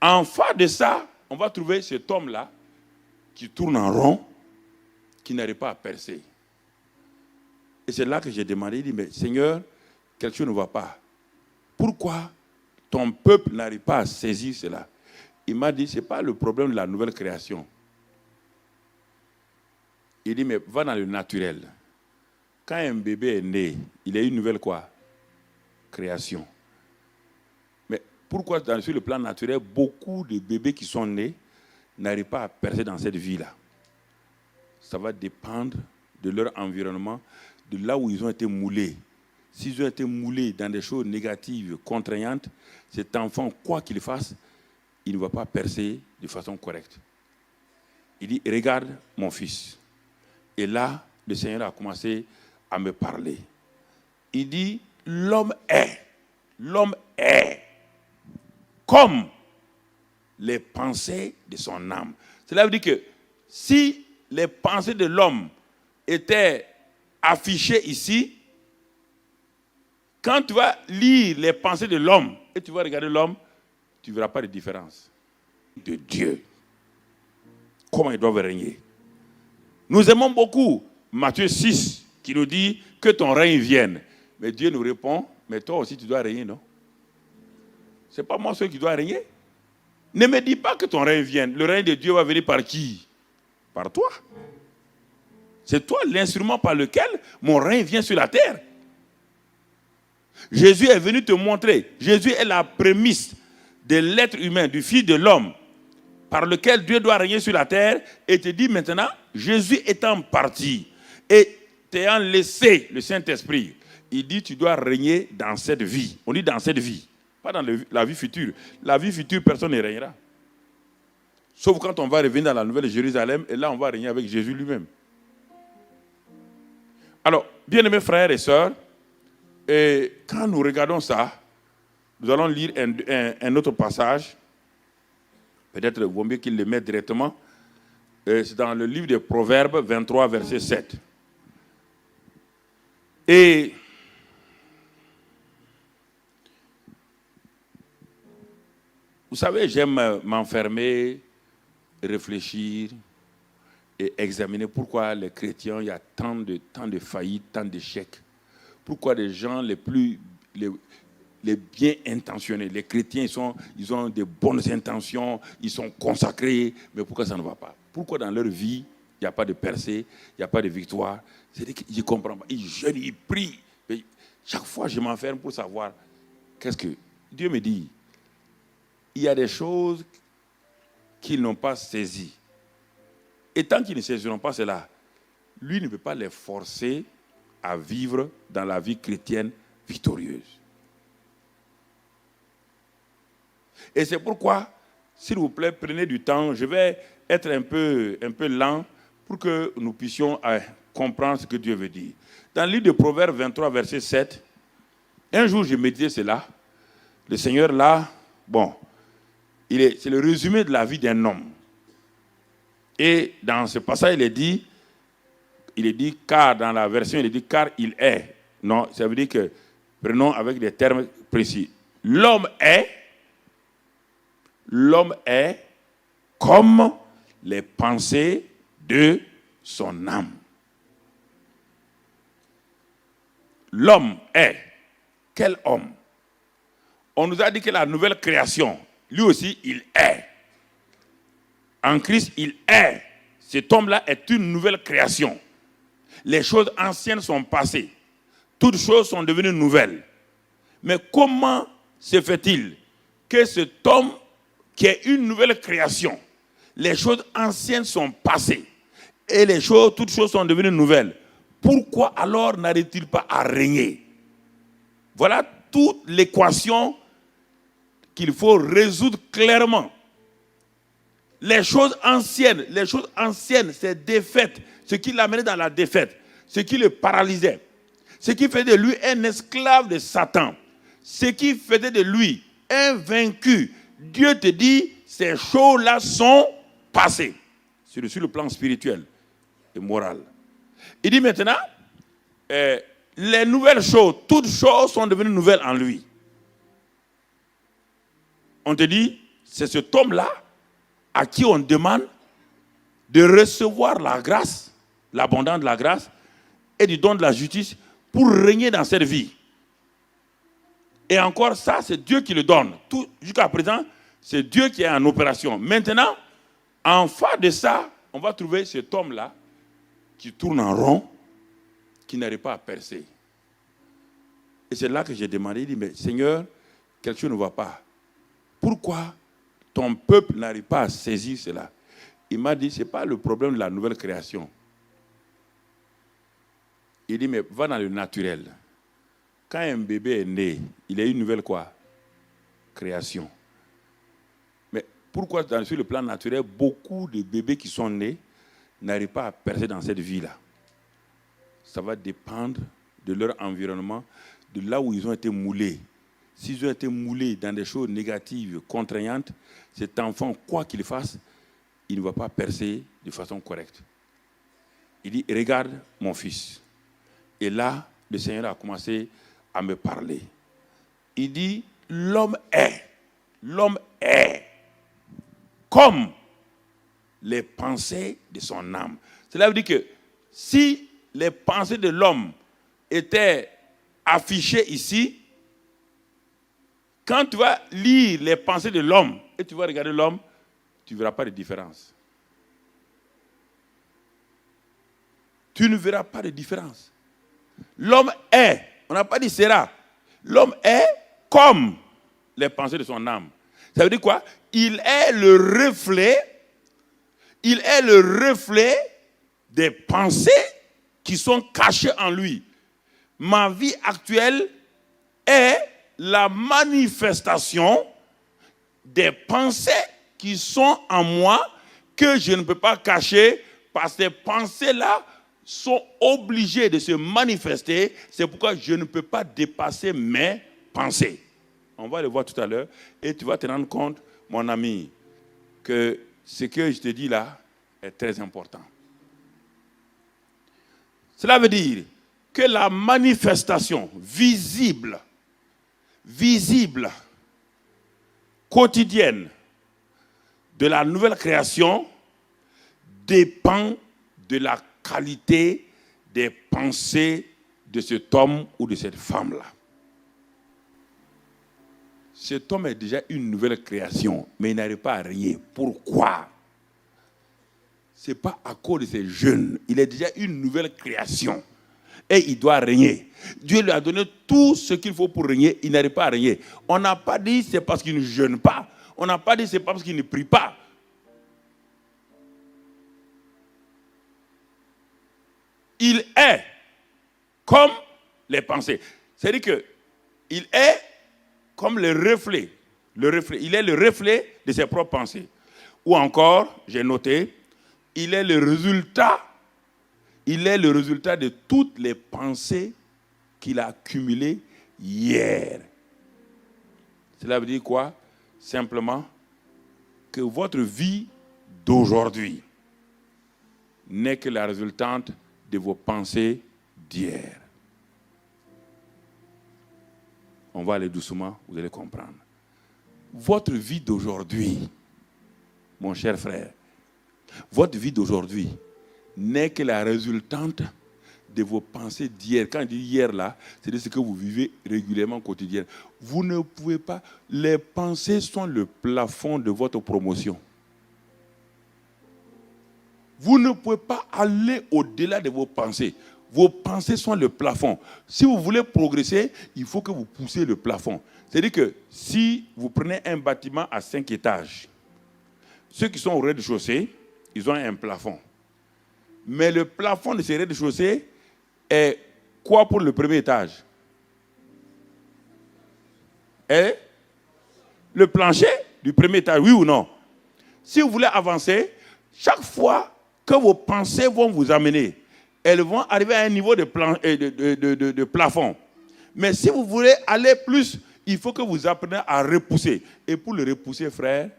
En face de ça, on va trouver cet homme-là qui tourne en rond, qui n'arrive pas à percer. Et c'est là que j'ai demandé, il dit, mais Seigneur, quelque chose ne va pas. Pourquoi ton peuple n'arrive pas à saisir cela? Il m'a dit, ce n'est pas le problème de la nouvelle création. Il dit, mais va dans le naturel. Quand un bébé est né, il a une nouvelle quoi? Création. Mais pourquoi sur le plan naturel, beaucoup de bébés qui sont nés n'arrivent pas à percer dans cette vie-là? Ça va dépendre de leur environnement, de là où ils ont été moulés. S'ils ont été moulés dans des choses négatives, contraignantes, cet enfant, quoi qu'il fasse, il ne va pas percer de façon correcte. Il dit, regarde mon fils. Et là, le Seigneur a commencé à me parler. Il dit, l'homme est comme les pensées de son âme. Cela veut dire que si les pensées de l'homme étaient affichées ici, quand tu vas lire les pensées de l'homme et tu vas regarder l'homme, tu ne verras pas de différence. De Dieu. Comment ils doivent régner. Nous aimons beaucoup Matthieu 6 qui nous dit que ton règne vienne. Mais Dieu nous répond, mais toi aussi tu dois régner, non? Ce n'est pas moi seul qui dois régner. Ne me dis pas que ton règne vienne. Le règne de Dieu va venir par qui? Par toi. C'est toi l'instrument par lequel mon règne vient sur la terre. Jésus est venu te montrer. Jésus est la prémisse de l'être humain, du Fils de l'homme, par lequel Dieu doit régner sur la terre, et te dit maintenant, Jésus étant parti et t'ayant laissé le Saint-Esprit, il dit tu dois régner dans cette vie. On dit dans cette vie, pas dans la vie future. La vie future, personne ne régnera. Sauf quand on va revenir dans la Nouvelle Jérusalem, et là on va régner avec Jésus lui-même. Alors, bien-aimés frères et sœurs, et quand nous regardons ça, nous allons lire un autre passage. Peut-être il vaut mieux qu'il le mette directement. C'est dans le livre des Proverbes 23, verset 7. Et vous savez, j'aime m'enfermer, réfléchir et examiner pourquoi les chrétiens, il y a tant de faillites, tant d'échecs. Pourquoi les gens les bien intentionnés, les chrétiens, ils ont de bonnes intentions, ils sont consacrés, mais pourquoi ça ne va pas? Pourquoi dans leur vie, il n'y a pas de percée, il n'y a pas de victoire? C'est-à-dire que je ne comprends pas. Ils jeûnent, ils prient. Mais chaque fois, je m'enferme pour savoir qu'est-ce que... Dieu me dit, il y a des choses qu'ils n'ont pas saisies. Et tant qu'ils ne saisiront pas cela, lui ne peut pas les forcer à vivre dans la vie chrétienne victorieuse. Et c'est pourquoi, s'il vous plaît, prenez du temps. Je vais être un peu lent pour que nous puissions comprendre ce que Dieu veut dire. Dans le livre de Proverbes 23, verset 7, un jour, je méditais cela. Le Seigneur, là, c'est le résumé de la vie d'un homme. Et dans ce passage, il est dit, car, dans la version, il est dit, car il est. Non, ça veut dire que, prenons avec des termes précis. L'homme est comme les pensées de son âme. L'homme est. Quel homme? On nous a dit que la nouvelle création, lui aussi, il est. En Christ, il est. Cet homme-là est une nouvelle création. Les choses anciennes sont passées. Toutes choses sont devenues nouvelles. Mais comment se fait-il que cet homme qui est une nouvelle création, les choses anciennes sont passées et toutes choses sont devenues nouvelles? Pourquoi alors n'arrive-t-il pas à régner? Voilà toute l'équation qu'il faut résoudre clairement. Les choses anciennes, c'est défaite. Ce qui l'amenait dans la défaite, ce qui le paralysait, ce qui faisait de lui un esclave de Satan, ce qui faisait de lui un vaincu. Dieu te dit, ces choses-là sont passées. Sur le plan spirituel et moral. Il dit maintenant, les nouvelles choses, toutes choses sont devenues nouvelles en lui. On te dit, c'est cet homme-là à qui on demande de recevoir la grâce, l'abondance de la grâce et du don de la justice pour régner dans cette vie. Et encore ça, c'est Dieu qui le donne. Jusqu'à présent, c'est Dieu qui est en opération. Maintenant, en face de ça, on va trouver cet homme-là qui tourne en rond, qui n'arrive pas à percer. Et c'est là que j'ai demandé, il dit, mais Seigneur, quelque chose ne va pas. Pourquoi ton peuple n'arrive pas à saisir cela? Il m'a dit, ce n'est pas le problème de la nouvelle création. Il dit, mais va dans le naturel. Quand un bébé est né, il a une nouvelle quoi? Création. Mais pourquoi sur le plan naturel, beaucoup de bébés qui sont nés n'arrivent pas à percer dans cette vie-là? Ça va dépendre de leur environnement, de là où ils ont été moulés. S'ils ont été moulés dans des choses négatives, contraignantes, cet enfant, quoi qu'il fasse, il ne va pas percer de façon correcte. Il dit, regarde mon fils. Et là, le Seigneur a commencé à me parler. Il dit, l'homme est comme les pensées de son âme. Cela veut dire que si les pensées de l'homme étaient affichées ici, quand tu vas lire les pensées de l'homme et tu vas regarder l'homme, tu ne verras pas de différence. Tu ne verras pas de différence. L'homme est, on n'a pas dit sera. L'homme est comme les pensées de son âme. Ça veut dire quoi? Il est le reflet des pensées qui sont cachées en lui. Ma vie actuelle est la manifestation des pensées qui sont en moi que je ne peux pas cacher parce que ces pensées-là sont obligées de se manifester. C'est pourquoi je ne peux pas dépasser mes pensées. On va le voir tout à l'heure et tu vas te rendre compte, mon ami, que ce que je te dis là est très important. Cela veut dire que la manifestation visible, quotidienne de la nouvelle création dépend de la qualité des pensées de cet homme ou de cette femme-là. Cet homme est déjà une nouvelle création, mais il n'arrive pas à régner. Pourquoi? Ce n'est pas à cause de ces jeunes. Il est déjà une nouvelle création. Et il doit régner. Dieu lui a donné tout ce qu'il faut pour régner. Il n'arrive pas à régner. On n'a pas dit c'est parce qu'il ne jeûne pas. On n'a pas dit c'est parce qu'il ne prie pas. Il est comme les pensées. C'est-à-dire qu'il est comme le reflet. Il est le reflet de ses propres pensées. Ou encore, j'ai noté, il est le résultat de toutes les pensées qu'il a accumulées hier. Cela veut dire quoi? Simplement que votre vie d'aujourd'hui n'est que la résultante de vos pensées d'hier. On va aller doucement, vous allez comprendre. Votre vie d'aujourd'hui, mon cher frère, votre vie d'aujourd'hui n'est que la résultante de vos pensées d'hier. Quand je dis hier là, c'est de ce que vous vivez régulièrement, quotidiennement. Vous ne pouvez pas. Les pensées sont le plafond de votre promotion. Vous ne pouvez pas aller au-delà de vos pensées. Vos pensées sont le plafond. Si vous voulez progresser, il faut que vous poussiez le plafond. C'est-à-dire que si vous prenez un bâtiment à 5 étages, ceux qui sont au rez-de-chaussée, ils ont un plafond. Mais le plafond de ces rez-de-chaussée est quoi pour le premier étage? Est le plancher du premier étage, oui ou non? Si vous voulez avancer, chaque fois que vos pensées vont vous amener, elles vont arriver à un niveau de plafond. Mais si vous voulez aller plus, il faut que vous appreniez à repousser. Et pour le repousser, frère,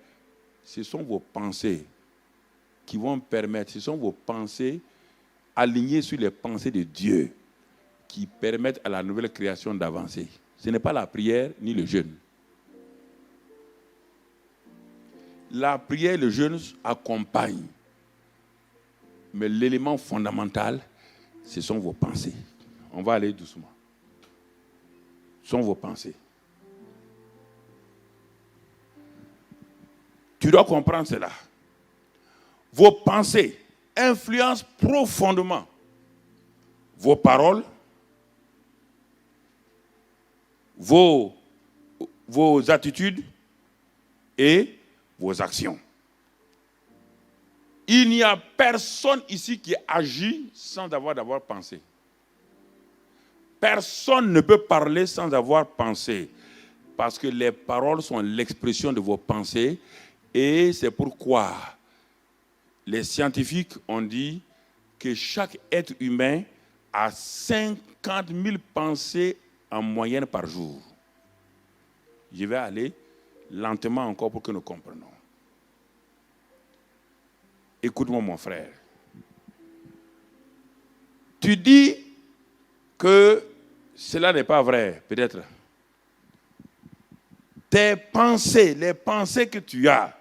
ce sont vos pensées qui vont permettre, ce sont vos pensées alignées sur les pensées de Dieu qui permettent à la nouvelle création d'avancer. Ce n'est pas la prière ni le jeûne. La prière et le jeûne accompagnent. Mais l'élément fondamental, ce sont vos pensées. On va aller doucement. Ce sont vos pensées. Tu dois comprendre cela. Vos pensées influencent profondément vos paroles, vos attitudes et vos actions. Il n'y a personne ici qui agit sans avoir d'abord pensé. Personne ne peut parler sans avoir pensé. Parce que les paroles sont l'expression de vos pensées. Et c'est pourquoi les scientifiques ont dit que chaque être humain a 50 000 pensées en moyenne par jour. Je vais aller lentement encore pour que nous comprenions. Écoute-moi, mon frère. Tu dis que cela n'est pas vrai, peut-être. Tes pensées, les pensées que tu as,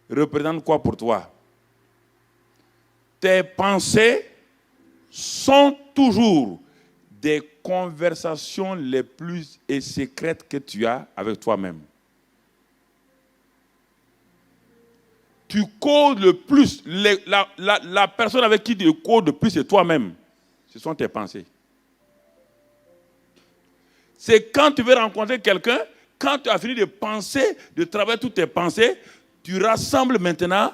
représentent quoi pour toi? Tes pensées sont toujours des conversations les plus secrètes que tu as avec toi-même. Tu causes le plus, la personne avec qui tu causes le plus, c'est toi-même. Ce sont tes pensées. C'est quand tu veux rencontrer quelqu'un, quand tu as fini de penser, de travailler toutes tes pensées, tu rassembles maintenant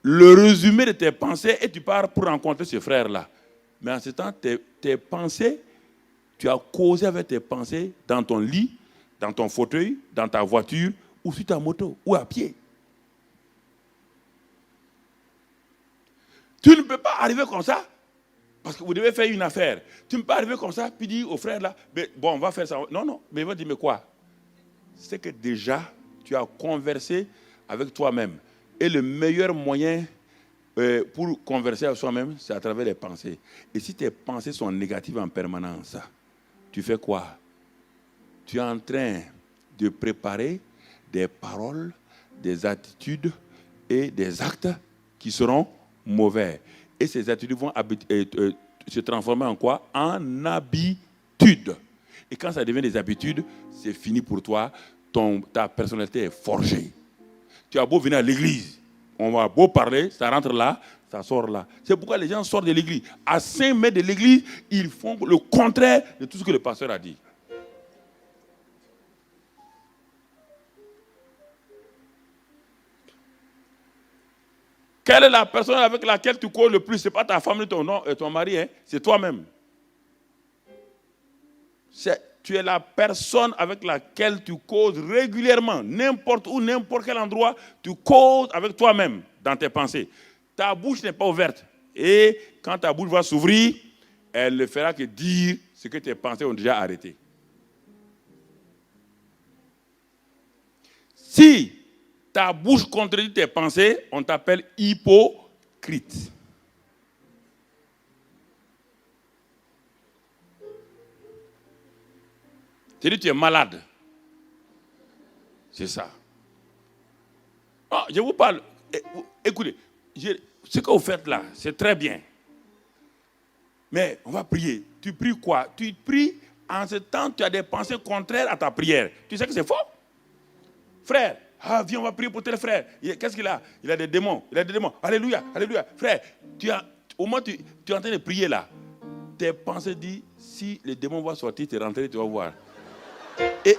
le résumé de tes pensées et tu pars pour rencontrer ce frère-là. Mais en ce temps, tes pensées, tu as causé avec tes pensées dans ton lit, dans ton fauteuil, dans ta voiture, ou sur ta moto, ou à pied. Tu ne peux pas arriver comme ça, parce que vous devez faire une affaire. Tu ne peux pas arriver comme ça, puis dire au frère là, bon, on va faire ça. Non, non, mais il va dire, mais quoi? C'est que déjà, tu as conversé avec toi-même. Et le meilleur moyen pour converser avec soi-même, c'est à travers les pensées. Et si tes pensées sont négatives en permanence, tu fais quoi? Tu es en train de préparer des paroles, des attitudes et des actes qui seront mauvais. Et ces attitudes vont se transformer en quoi? En habitude. Et quand ça devient des habitudes, c'est fini pour toi. Ta personnalité est forgée. Tu as beau venir à l'église, on va beau parler, ça rentre là, ça sort là. C'est pourquoi les gens sortent de l'église. À 5 mètres de l'église, ils font le contraire de tout ce que le pasteur a dit. Quelle est la personne avec laquelle tu causes le plus? Ce n'est pas ta femme, ton mari, hein? C'est toi-même. Tu es la personne avec laquelle tu causes régulièrement, n'importe où, n'importe quel endroit, tu causes avec toi-même dans tes pensées. Ta bouche n'est pas ouverte. Et quand ta bouche va s'ouvrir, elle ne fera que dire ce que tes pensées ont déjà arrêté. Si ta bouche contredit tes pensées, on t'appelle hypocrite. C'est-à-dire que tu es malade. C'est ça. Ah, je vous parle. Écoutez, ce que vous faites là, c'est très bien. Mais on va prier. Tu pries quoi? Tu pries en ce temps, tu as des pensées contraires à ta prière. Tu sais que c'est faux? Frère, viens, on va prier pour tel frère. Qu'est-ce qu'il a? Il a des démons. Il a des démons. Alléluia, alléluia. Frère, au moins tu es en train de prier là. Tes pensées disent, si les démons vont sortir, tu es rentré, tu vas voir. Et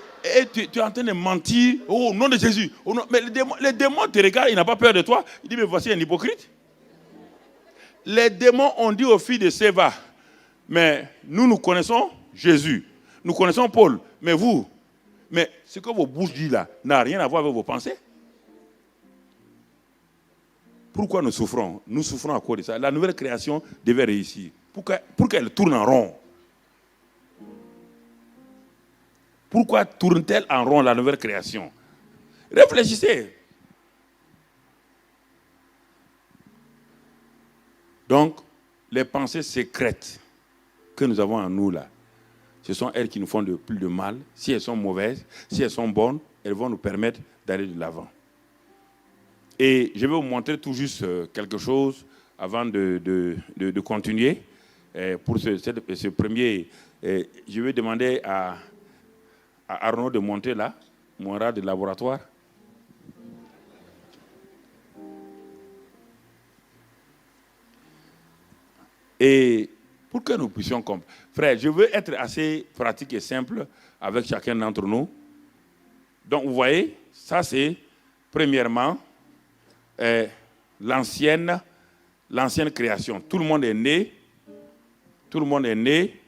tu es en train de mentir au nom de Jésus. Mais les démons te regardent, ils n'ont pas peur de toi. Ils disent, mais voici un hypocrite. Les démons ont dit aux filles de Séva, mais nous connaissons Jésus. Nous connaissons Paul. Mais vous, mais ce que vos bouches disent là n'a rien à voir avec vos pensées. Pourquoi nous souffrons? Nous souffrons à cause de ça. La nouvelle création devait réussir. Pour qu'elle tourne en rond. Pourquoi tourne-t-elle en rond la nouvelle création? Réfléchissez. Donc, les pensées secrètes que nous avons en nous là, ce sont elles qui nous font le plus de mal. Si elles sont mauvaises, si elles sont bonnes, elles vont nous permettre d'aller de l'avant. Et je vais vous montrer tout juste quelque chose avant de continuer. Pour ce premier, je vais demander à Arnaud de monter là, mon rat de laboratoire. Et pour que nous puissions comprendre. Frère, je veux être assez pratique et simple avec chacun d'entre nous. Donc, vous voyez, ça c'est, premièrement, l'ancienne création. Tout le monde est né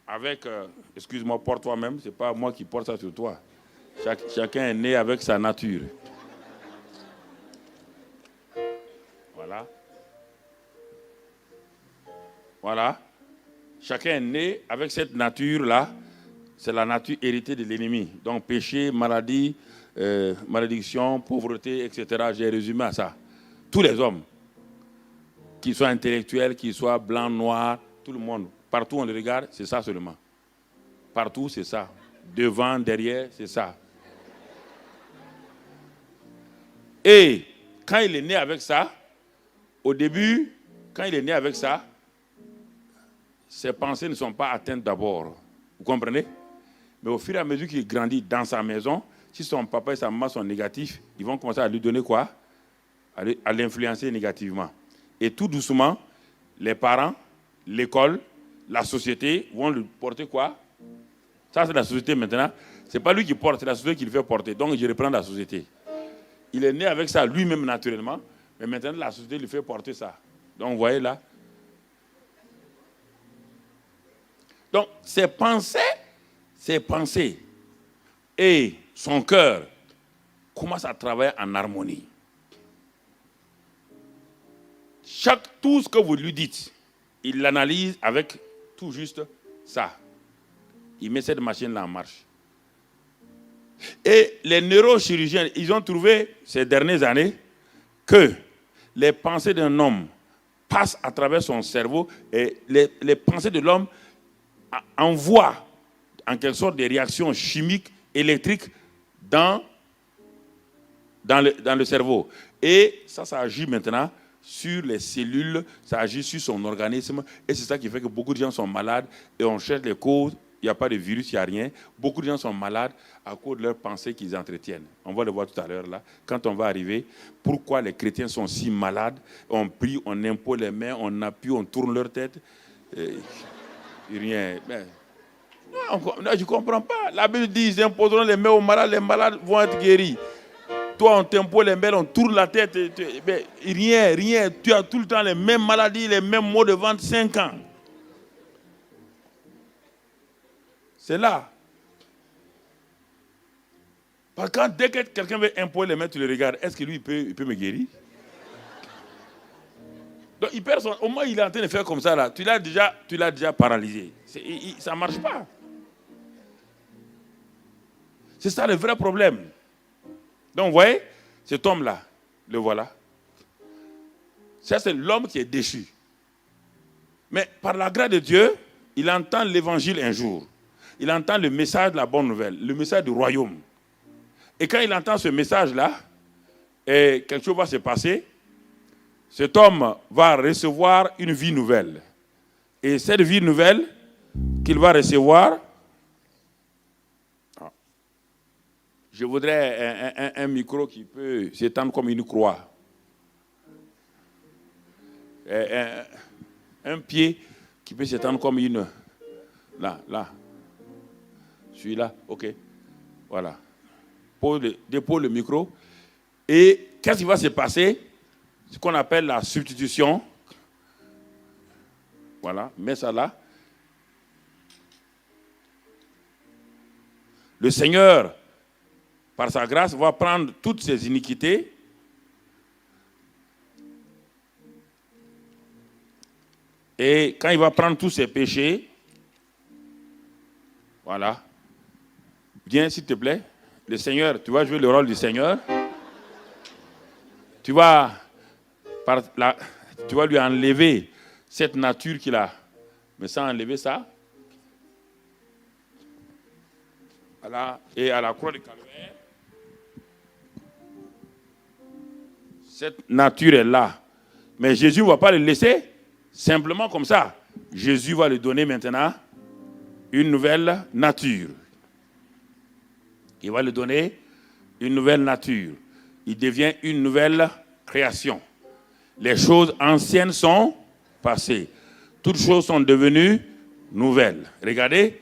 avec, excuse-moi, porte toi-même, ce n'est pas moi qui porte ça sur toi. Chacun est né avec sa nature. Voilà. Voilà. Chacun est né avec cette nature-là. C'est la nature héritée de l'ennemi. Donc, péché, maladie, malédiction, pauvreté, etc. J'ai résumé à ça. Tous les hommes, qu'ils soient intellectuels, qu'ils soient blancs, noirs, tout le monde, partout on les regarde, c'est ça seulement. Partout, c'est ça. Devant, derrière, c'est ça. Et quand il est né avec ça, au début, quand il est né avec ça, ses pensées ne sont pas atteintes d'abord. Vous comprenez? Mais au fur et à mesure qu'il grandit dans sa maison, si son papa et sa maman sont négatifs, ils vont commencer à lui donner quoi? À l'influencer négativement. Et tout doucement, les parents, l'école, la société vont lui porter quoi? Ça, c'est la société maintenant. Ce n'est pas lui qui porte, c'est la société qui le fait porter. Donc, je reprends la société. Il est né avec ça lui-même naturellement, mais maintenant, la société lui fait porter ça. Donc, vous voyez là. Donc, ses pensées et son cœur commencent à travailler en harmonie. Tout ce que vous lui dites, il l'analyse avec tout juste ça. Il met cette machine-là en marche. Et les neurochirurgiens, ils ont trouvé ces dernières années que les pensées d'un homme passent à travers son cerveau et les pensées de l'homme envoient en quelque sorte des réactions chimiques, électriques dans le cerveau. Et ça agit maintenant sur les cellules, ça agit sur son organisme. Et c'est ça qui fait que beaucoup de gens sont malades et on cherche les causes. Il n'y a pas de virus, il n'y a rien. Beaucoup de gens sont malades à cause de leurs pensées qu'ils entretiennent. On va le voir tout à l'heure là. Quand on va arriver, pourquoi les chrétiens sont si malades? On prie, on impose les mains, on appuie, on tourne leur tête. Rien. Mais, non, je ne comprends pas. La Bible dit ils imposeront les mains aux malades, les malades vont être guéris. Toi, on t'impose les mains, on tourne la tête. Mais rien. Tu as tout le temps les mêmes maladies, les mêmes maux de ventre, 5 ans. C'est là. Parce que dès que quelqu'un veut imposer les mains, tu le regardes. Est-ce que lui, il peut me guérir? Donc, il perd au moins, il est en train de faire comme ça, là. Tu l'as déjà paralysé. Ça ne marche pas. C'est ça le vrai problème. Donc, vous voyez, cet homme-là, le voilà. Ça, c'est l'homme qui est déchu. Mais par la grâce de Dieu, il entend l'évangile un jour. Il entend le message de la bonne nouvelle, le message du royaume. Et quand il entend ce message-là, quelque chose va se passer. Cet homme va recevoir une vie nouvelle. Et cette vie nouvelle qu'il va recevoir, je voudrais un micro qui peut s'étendre comme une croix. Un pied qui peut s'étendre comme une... Là. Celui-là, ok. Voilà. Dépose le micro. Et qu'est-ce qui va se passer? Ce qu'on appelle la substitution. Voilà, mets ça là. Le Seigneur, par sa grâce, va prendre toutes ses iniquités et quand il va prendre tous ses péchés, voilà. Viens s'il te plaît. Le Seigneur, tu vas jouer le rôle du Seigneur. Tu vas lui enlever cette nature qu'il a. Mais sans enlever ça, voilà. Et à la croix de Calvaire, Cette nature est là. Mais Jésus ne va pas le laisser simplement comme ça. Jésus va lui donner maintenant une nouvelle nature. Il va lui donner une nouvelle nature. Il devient une nouvelle création. Les choses anciennes sont passées. Toutes choses sont devenues nouvelles. Regardez,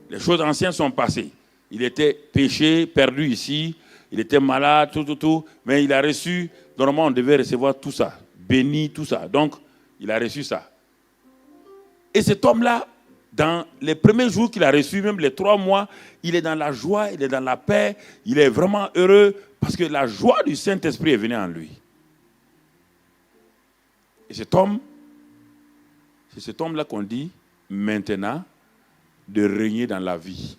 les choses anciennes sont passées. Il était péché, perdu ici. Il était malade, tout. Mais il a reçu, normalement on devait recevoir tout ça. Béni, tout ça. Donc, il a reçu ça. Et cet homme-là, dans les premiers jours qu'il a reçus, même les 3 mois, il est dans la joie, il est dans la paix, il est vraiment heureux parce que la joie du Saint-Esprit est venue en lui. Et cet homme, c'est cet homme-là qu'on dit maintenant de régner dans la vie.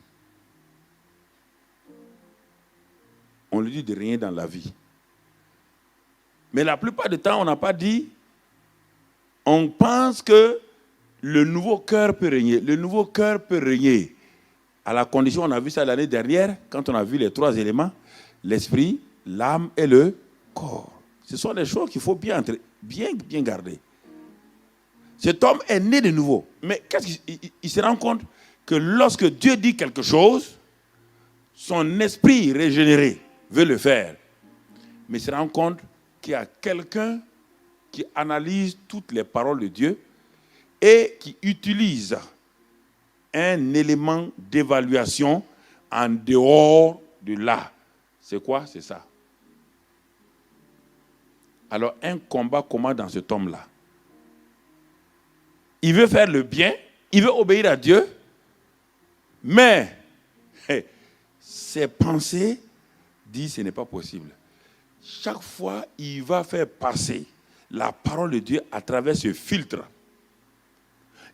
On lui dit de régner dans la vie. Mais la plupart du temps, on n'a pas dit, on pense que le nouveau cœur peut régner. Le nouveau cœur peut régner. À la condition, on a vu ça l'année dernière, quand on a vu les 3 éléments, l'esprit, l'âme et le corps. Ce sont des choses qu'il faut bien garder. Cet homme est né de nouveau. Mais qu'est-ce qu'il se rend compte que lorsque Dieu dit quelque chose, son esprit régénéré veut le faire. Mais il se rend compte qu'il y a quelqu'un qui analyse toutes les paroles de Dieu et qui utilise un élément d'évaluation en dehors de là. C'est quoi? C'est ça. Alors, un combat commence dans cet homme-là. Il veut faire le bien, il veut obéir à Dieu, mais ses pensées disent que ce n'est pas possible. Chaque fois, il va faire passer la parole de Dieu à travers ce filtre.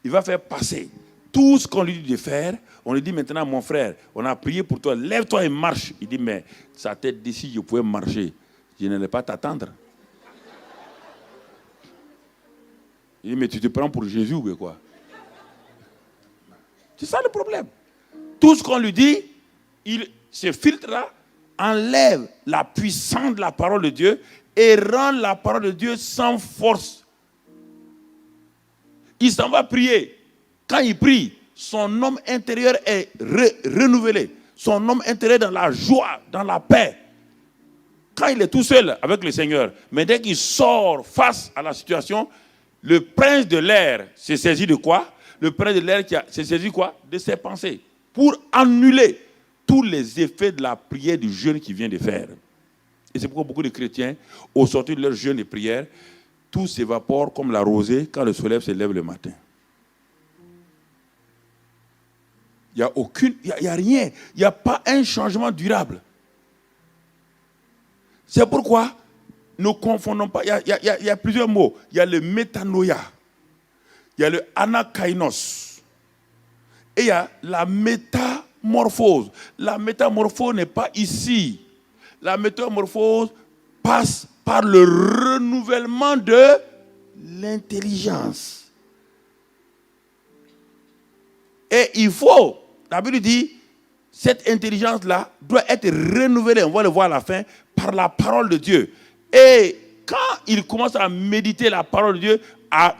Il va faire passer tout ce qu'on lui dit de faire. On lui dit maintenant, mon frère, on a prié pour toi, lève-toi et marche. Il dit, mais sa tête dit, si je pouvais marcher, je n'allais pas t'attendre. Il dit, mais tu te prends pour Jésus ou quoi? C'est ça le problème. Tout ce qu'on lui dit, ce filtre-là enlève la puissance de la parole de Dieu et rend la parole de Dieu sans force. Il s'en va prier. Quand il prie, son homme intérieur est renouvelé. Son homme intérieur est dans la joie, dans la paix. Quand il est tout seul avec le Seigneur, mais dès qu'il sort face à la situation, le prince de l'air s'est saisi de quoi? Le prince de l'air s'est saisi quoi? De ses pensées. Pour annuler tous les effets de la prière du jeûne qu'il vient de faire. Et c'est pourquoi beaucoup de chrétiens, au sortir de leur jeûne et prière, tout s'évapore comme la rosée quand le soleil se lève le matin. Il n'y a rien. Il n'y a pas un changement durable. C'est pourquoi ne confondons pas. Il y a plusieurs mots. Il y a le métanoïa. Il y a le anakainos. Et il y a la métamorphose. La métamorphose n'est pas ici. La métamorphose passe par le renouvellement de l'intelligence. Et il faut, la Bible dit, cette intelligence-là doit être renouvelée, on va le voir à la fin, par la parole de Dieu. Et quand il commence à méditer la parole de Dieu, à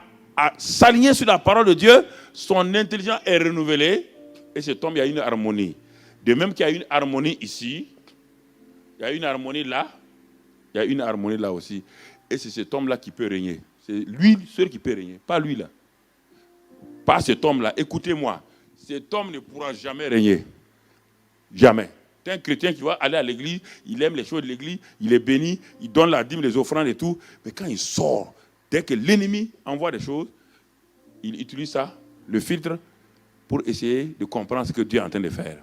s'aligner sur la parole de Dieu, son intelligence est renouvelée et cet homme, il y a une harmonie. De même qu'il y a une harmonie ici, il y a une harmonie là, il y a une harmonie là aussi. Et c'est cet homme-là qui peut régner. C'est lui seul qui peut régner, pas lui là. Pas cet homme-là. Écoutez-moi, cet homme ne pourra jamais régner. Jamais. C'est un chrétien qui va aller à l'église, il aime les choses de l'église, il est béni, il donne la dîme, les offrandes et tout. Mais quand il sort, dès que l'ennemi envoie des choses, il utilise ça, le filtre, pour essayer de comprendre ce que Dieu est en train de faire.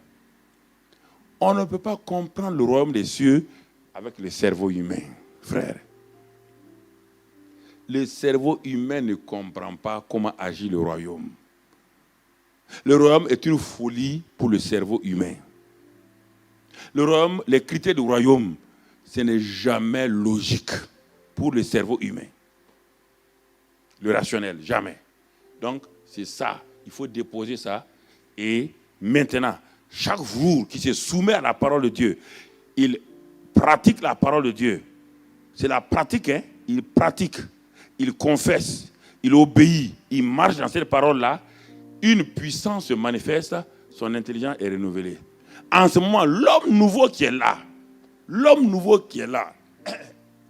On ne peut pas comprendre le royaume des cieux avec le cerveau humain, frère. Le cerveau humain ne comprend pas comment agit le royaume. Le royaume est une folie pour le cerveau humain. Le royaume, les critères du royaume, ce n'est jamais logique pour le cerveau humain. Le rationnel, jamais. Donc, c'est ça. Il faut déposer ça. Et maintenant, chaque jour qu'il se soumet à la parole de Dieu, il pratique la parole de Dieu. C'est la pratique, hein. Il pratique, il confesse, il obéit, il marche dans cette parole-là. Une puissance se manifeste, son intelligence est renouvelée. En ce moment, l'homme nouveau qui est là,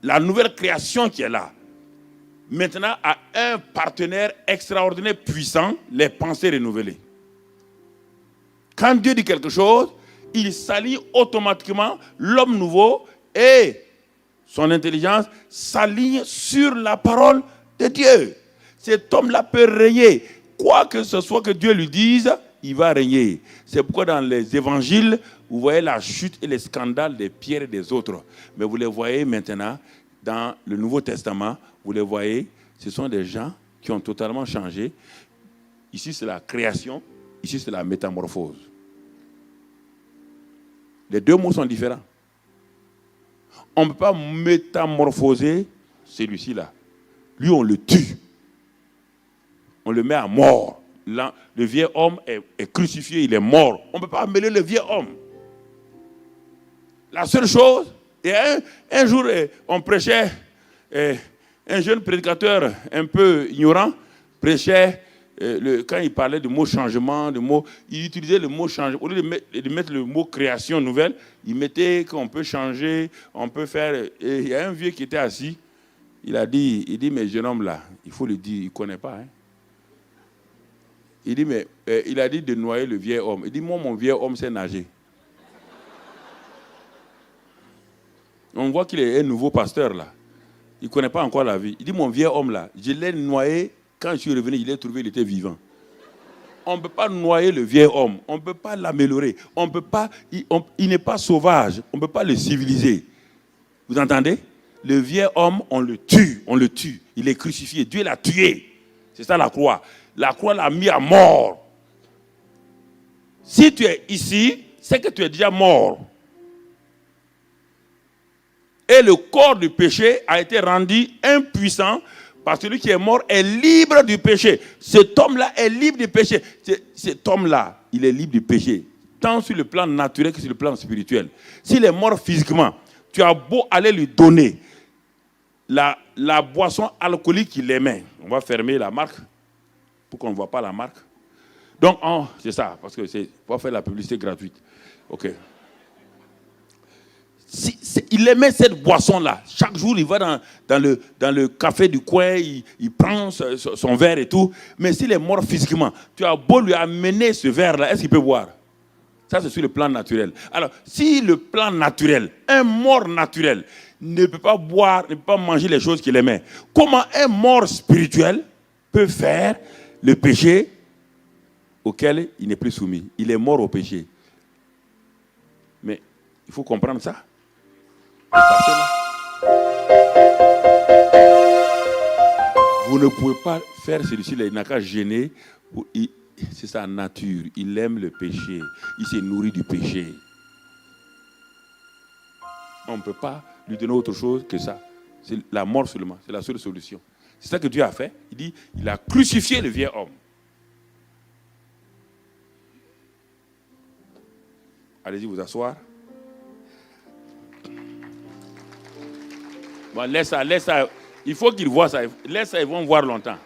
la nouvelle création qui est là, maintenant a un partenaire extraordinaire, puissant, les pensées renouvelées. Quand Dieu dit quelque chose, il s'aligne automatiquement, l'homme nouveau et son intelligence s'aligne sur la parole de Dieu. Cet homme-là peut régner. Quoi que ce soit que Dieu lui dise, il va régner. C'est pourquoi dans les évangiles, vous voyez la chute et les scandales des Pierre et des autres. Mais vous les voyez maintenant dans le Nouveau Testament, vous les voyez, ce sont des gens qui ont totalement changé. Ici, c'est la création, ici, c'est la métamorphose. Les deux mots sont différents. On ne peut pas métamorphoser celui-ci-là. Lui, on le tue. On le met à mort. Là, le vieil homme est crucifié, il est mort. On ne peut pas mêler le vieil homme. La seule chose, et un jour, on prêchait, un jeune prédicateur un peu ignorant prêchait, quand il parlait du mot changement, il utilisait le mot changement. Au lieu de mettre le mot création nouvelle, il mettait qu'on peut changer, on peut faire. Et il y a un vieux qui était assis, il dit, mais jeune homme là, il faut le dire, il ne connaît pas. Hein. Il dit, mais il a dit de noyer le vieil homme. Il dit, moi, mon vieil homme sait nager. On voit qu'il est un nouveau pasteur là. Il ne connaît pas encore la vie. Il dit, mon vieil homme là, je l'ai noyé. Quand je suis revenu, je l'ai trouvé, il était vivant. On ne peut pas noyer le vieil homme. On ne peut pas l'améliorer. On peut pas, il n'est pas sauvage. On ne peut pas le civiliser. Vous entendez? Le vieil homme, on le tue. On le tue. Il est crucifié. Dieu l'a tué. C'est ça la croix. La croix l'a mis à mort. Si tu es ici, c'est que tu es déjà mort. Et le corps du péché a été rendu impuissant parce que celui qui est mort est libre du péché. Cet homme-là est libre du péché. Cet homme-là, il est libre du péché, tant sur le plan naturel que sur le plan spirituel. S'il est mort physiquement, tu as beau aller lui donner la boisson alcoolique qu'il aimait. On va fermer la marque pour qu'on ne voit pas la marque. Donc, c'est ça, parce que c'est pour faire la publicité gratuite. OK. Il aimait cette boisson-là. Chaque jour, il va dans le café du coin, il prend son verre et tout. Mais s'il est mort physiquement, tu as beau lui amener ce verre-là, est-ce qu'il peut boire? Ça, c'est sur le plan naturel. Alors, si le plan naturel, un mort naturel, ne peut pas boire, ne peut pas manger les choses qu'il aimait, comment un mort spirituel peut faire le péché auquel il n'est plus soumis? Il est mort au péché. Mais il faut comprendre ça. Vous ne pouvez pas faire celui-ci, il n'a qu'à gêner. C'est sa nature. Il aime le péché. Il se nourrit du péché. On ne peut pas lui donner autre chose que ça. C'est la mort seulement. C'est la seule solution. C'est ça que Dieu a fait. Il dit, il a crucifié le vieil homme. Allez-y vous asseoir. Bon, laisse ça. Il faut qu'ils voient ça. Laisse ça, ils vont voir longtemps.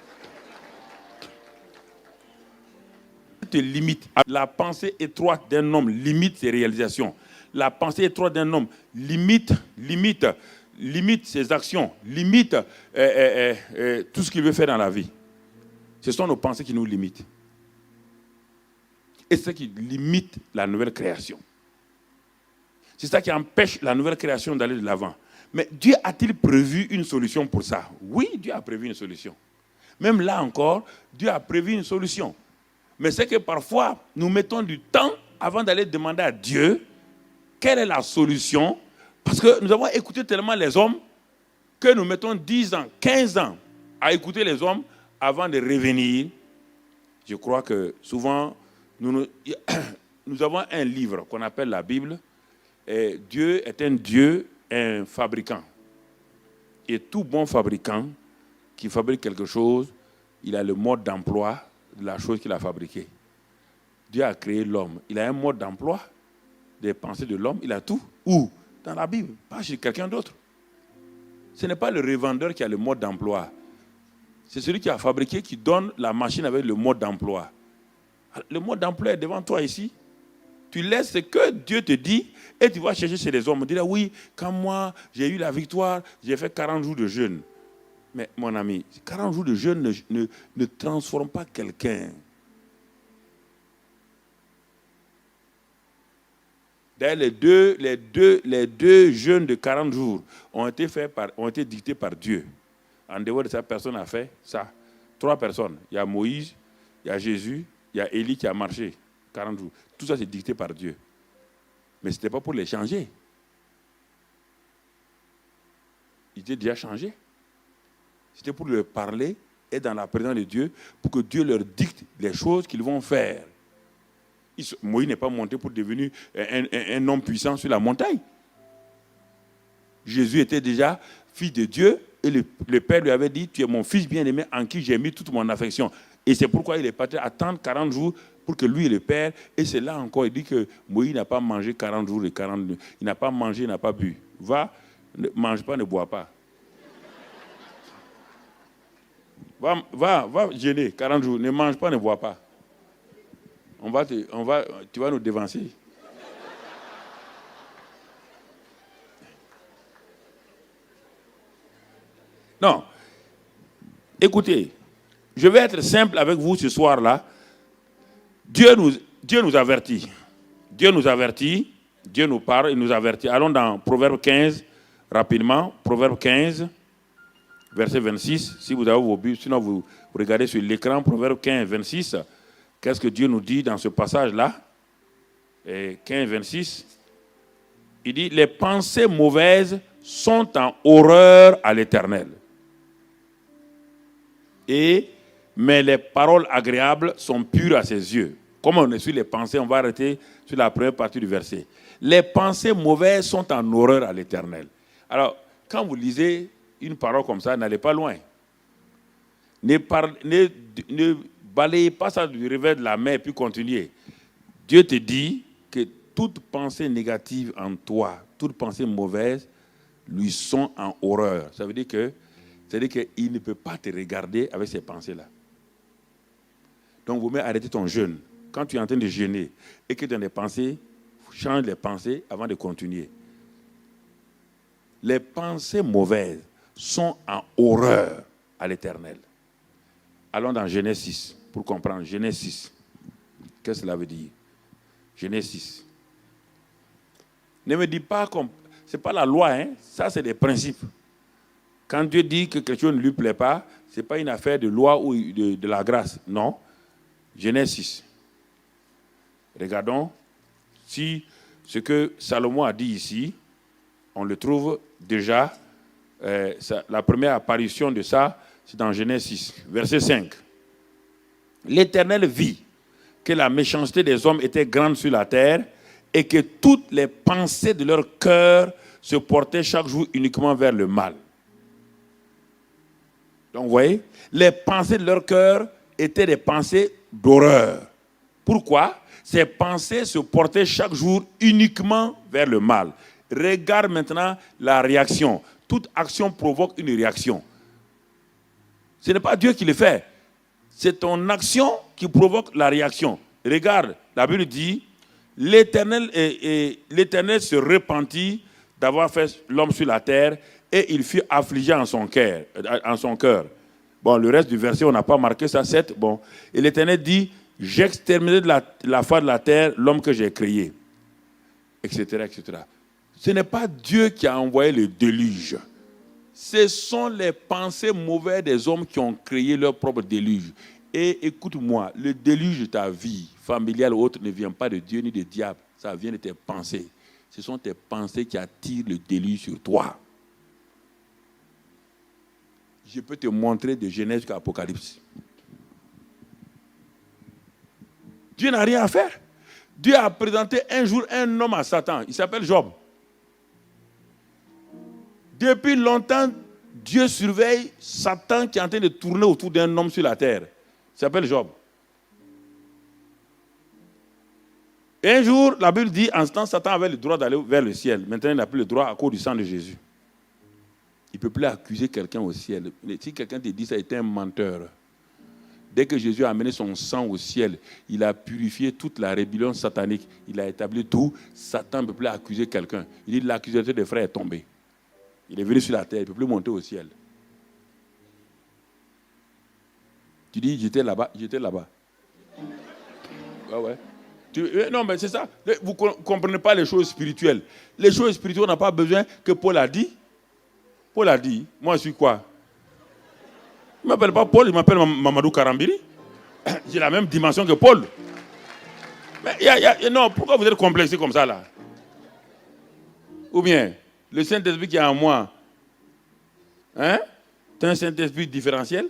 Te limite. La pensée étroite d'un homme limite ses réalisations. La pensée étroite d'un homme limite ses actions, limite tout ce qu'il veut faire dans la vie. Ce sont nos pensées qui nous limitent. Et c'est ça qui limite la nouvelle création. C'est ça qui empêche la nouvelle création d'aller de l'avant. Mais Dieu a-t-il prévu une solution pour ça? Oui, Dieu a prévu une solution. Même là encore, Dieu a prévu une solution. Mais c'est que parfois, nous mettons du temps avant d'aller demander à Dieu quelle est la solution. Parce que nous avons écouté tellement les hommes que nous mettons 10 ans, 15 ans à écouter les hommes avant de revenir. Je crois que souvent, nous avons un livre qu'on appelle la Bible. Et Dieu est un Dieu, un fabricant. Et tout bon fabricant qui fabrique quelque chose, il a le mode d'emploi de la chose qu'il a fabriquée. Dieu a créé l'homme. Il a un mode d'emploi des pensées de l'homme. Il a tout. Où? Dans la Bible, pas chez quelqu'un d'autre. Ce n'est pas le revendeur qui a le mode d'emploi. C'est celui qui a fabriqué qui donne la machine avec le mode d'emploi. Le mode d'emploi est devant toi ici. Tu laisses ce que Dieu te dit et tu vas chercher chez les hommes. Tu dis, oui, quand moi j'ai eu la victoire, j'ai fait 40 jours de jeûne. Mais mon ami, 40 jours de jeûne ne transforment pas quelqu'un. D'ailleurs, les deux jeûnes de 40 jours ont été dictés par Dieu. En dehors de ça, personne n'a fait ça. 3 personnes. Il y a Moïse, il y a Jésus, il y a Élie qui a marché 40 jours. Tout ça, c'est dicté par Dieu. Mais ce n'était pas pour les changer. Ils étaient déjà changés. C'était pour leur parler, être dans la présence de Dieu, pour que Dieu leur dicte les choses qu'ils vont faire. Moïse n'est pas monté pour devenir un homme puissant sur la montagne. Jésus était déjà fils de Dieu et le Père lui avait dit, tu es mon fils bien-aimé en qui j'ai mis toute mon affection. Et c'est pourquoi il est parti attendre 40 jours pour que lui et le Père, et c'est là encore, il dit que Moïse n'a pas mangé 40 jours et 40 nuits. Il n'a pas mangé, il n'a pas bu. Va, ne mange pas, ne bois pas. Va jeûner 40 jours, ne mange pas, ne bois pas. Tu vas nous dévancer. Non. Écoutez, je vais être simple avec vous ce soir-là. Dieu nous avertit. Dieu nous avertit. Dieu nous parle, il nous avertit. Allons dans Proverbe 15, rapidement. Proverbe 15, verset 26. Si vous avez vos Bibles, sinon vous regardez sur l'écran, Proverbe 15, 26. Qu'est-ce que Dieu nous dit dans ce passage-là? 15, 26. Il dit, les pensées mauvaises sont en horreur à l'Éternel. Mais les paroles agréables sont pures à ses yeux. Comme on est sur les pensées, on va arrêter sur la première partie du verset. Les pensées mauvaises sont en horreur à l'Éternel. Alors, quand vous lisez une parole comme ça, n'allez pas loin. Ne balayez pas ça du revers de la main et puis continuez. Dieu te dit que toute pensée négative en toi, toute pensée mauvaise, lui sont en horreur. Ça veut dire qu'il ne peut pas te regarder avec ces pensées-là. Donc, vous mettez arrêter ton jeûne. Quand tu es en train de jeûner et que tu as des pensées, change les pensées avant de continuer. Les pensées mauvaises sont en horreur à l'Éternel. Allons dans Genèse 6 pour comprendre. Genèse 6. Qu'est-ce que cela veut dire? Genèse 6. Ne me dis pas comme... Ce n'est pas la loi, hein? Ça c'est des principes. Quand Dieu dit que quelque chose ne lui plaît pas, ce n'est pas une affaire de loi ou de la grâce. Non. Genèse 6. Regardons si ce que Salomon a dit ici, on le trouve déjà, la première apparition de ça, c'est dans Genèse 6, verset 5. L'Éternel vit que la méchanceté des hommes était grande sur la terre et que toutes les pensées de leur cœur se portaient chaque jour uniquement vers le mal. Donc, vous voyez, les pensées de leur cœur étaient des pensées d'horreur. Pourquoi? Ces pensées se portaient chaque jour uniquement vers le mal. Regarde maintenant la réaction. Toute action provoque une réaction. Ce n'est pas Dieu qui le fait. C'est ton action qui provoque la réaction. Regarde, la Bible dit, l'Éternel se repentit d'avoir fait l'homme sur la terre et il fut affligé en son cœur. Bon, le reste du verset, on n'a pas marqué ça, 7. Bon. Et l'Éternel dit, j'exterminerai de la face de la terre l'homme que j'ai créé, etc., etc. Ce n'est pas Dieu qui a envoyé le déluge. Ce sont les pensées mauvaises des hommes qui ont créé leur propre déluge. Et écoute-moi, le déluge de ta vie, familiale ou autre, ne vient pas de Dieu ni du diable. Ça vient de tes pensées. Ce sont tes pensées qui attirent le déluge sur toi. Je peux te montrer de Genèse jusqu'à Apocalypse. Dieu n'a rien à faire. Dieu a présenté un jour un homme à Satan. Il s'appelle Job. Depuis longtemps, Dieu surveille Satan qui est en train de tourner autour d'un homme sur la terre. Il s'appelle Job. Et un jour, la Bible dit, en ce temps, Satan avait le droit d'aller vers le ciel. Maintenant, il n'a plus le droit à cause du sang de Jésus. il ne peut plus accuser quelqu'un au ciel. Si quelqu'un te dit ça, il était un menteur. Dès que Jésus a amené son sang au ciel, il a purifié toute la rébellion satanique. Il a établi tout. Satan ne peut plus accuser quelqu'un. Il dit l'accusation des frères est tombée. Il est venu sur la terre, il ne peut plus monter au ciel. Tu dis, j'étais là-bas. Ouais. Non, mais c'est ça. Vous ne comprenez pas les choses spirituelles. Les choses spirituelles, on n'a pas besoin que Paul a dit. Paul a dit, moi je suis quoi? Il ne m'appelle pas Paul, il m'appelle Mamadou Karambiri. J'ai la même dimension que Paul. Mais non, pourquoi vous êtes complexé comme ça là? Ou bien, le Saint-Esprit qui est en moi, hein? C'est un Saint-Esprit différentiel?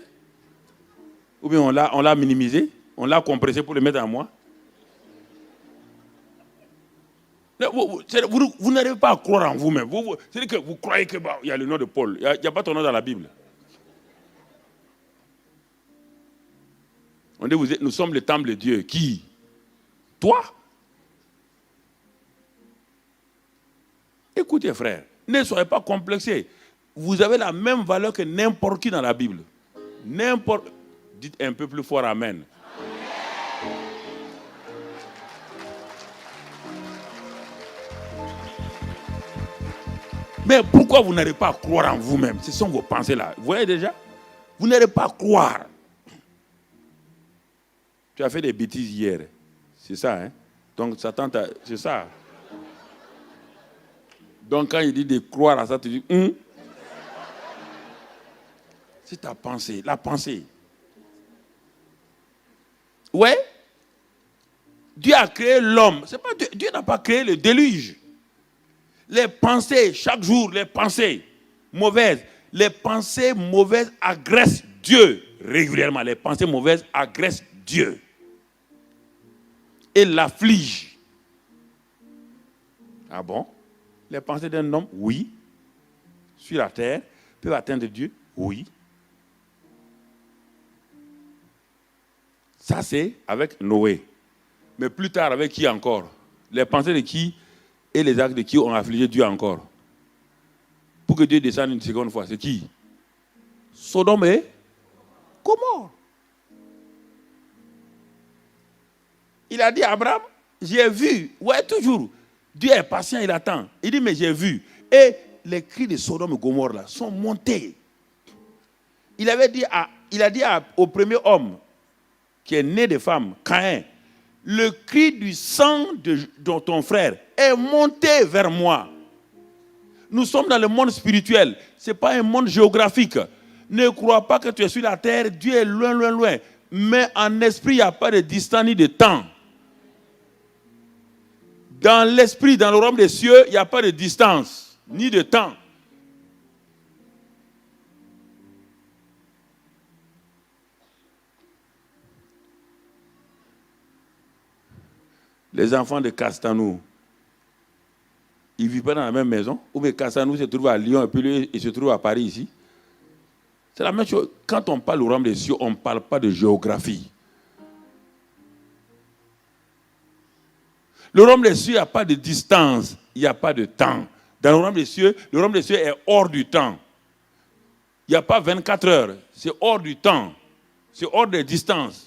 Ou bien on l'a minimisé, on l'a compressé pour le mettre en moi? Vous n'arrivez pas à croire en vous-même. C'est-à-dire que vous croyez qu'il y a le nom de Paul. Il n'y a pas ton nom dans la Bible. On dit, nous sommes le temple de Dieu. Qui? Toi? Écoutez, frère, ne soyez pas complexés. Vous avez la même valeur que n'importe qui dans la Bible. Dites un peu plus fort Amen. Mais pourquoi vous n'arrivez pas à croire en vous-même? Ce sont vos pensées là. Vous voyez déjà? Vous n'arrivez pas à croire. Tu as fait des bêtises hier. C'est ça, hein? Donc, Satan, c'est ça. Donc, quand il dit de croire à ça, tu dis, c'est ta pensée, la pensée. Ouais? Dieu a créé l'homme. C'est pas Dieu n'a pas créé le déluge. Les pensées, chaque jour, les pensées mauvaises agressent Dieu régulièrement. Les pensées mauvaises agressent Dieu et l'affligent. Ah bon? Les pensées d'un homme, oui. Sur la terre, peuvent atteindre Dieu, oui. Ça, c'est avec Noé. Mais plus tard, avec qui encore? Les pensées de qui et les actes de qui ont affligé Dieu encore? Pour que Dieu descende une seconde fois, c'est qui? Sodome et Gomorrhe. Il a dit à Abraham, j'ai vu. Ouais, toujours. Dieu est patient, il attend. Il dit, mais j'ai vu. Et les cris de Sodome et Gomorrhe là sont montés. Il a dit au premier homme qui est né de femme, Caïn, le cri du sang de ton frère est monté vers moi. Nous sommes dans le monde spirituel. Ce n'est pas un monde géographique. Ne crois pas que tu es sur la terre. Dieu est loin, loin, loin. Mais en esprit, il n'y a pas de distance ni de temps. Dans l'esprit, dans le royaume des cieux, il n'y a pas de distance ni de temps. Les enfants de Castanou, ils ne vivent pas dans la même maison. Ou bien Castanou se trouve à Lyon et puis lui, il se trouve à Paris ici. C'est la même chose. Quand on parle au royaume des cieux, on ne parle pas de géographie. Le royaume des cieux, il n'y a pas de distance, il n'y a pas de temps. Dans le royaume des cieux est hors du temps. Il n'y a pas 24 heures, c'est hors du temps. C'est hors des distances.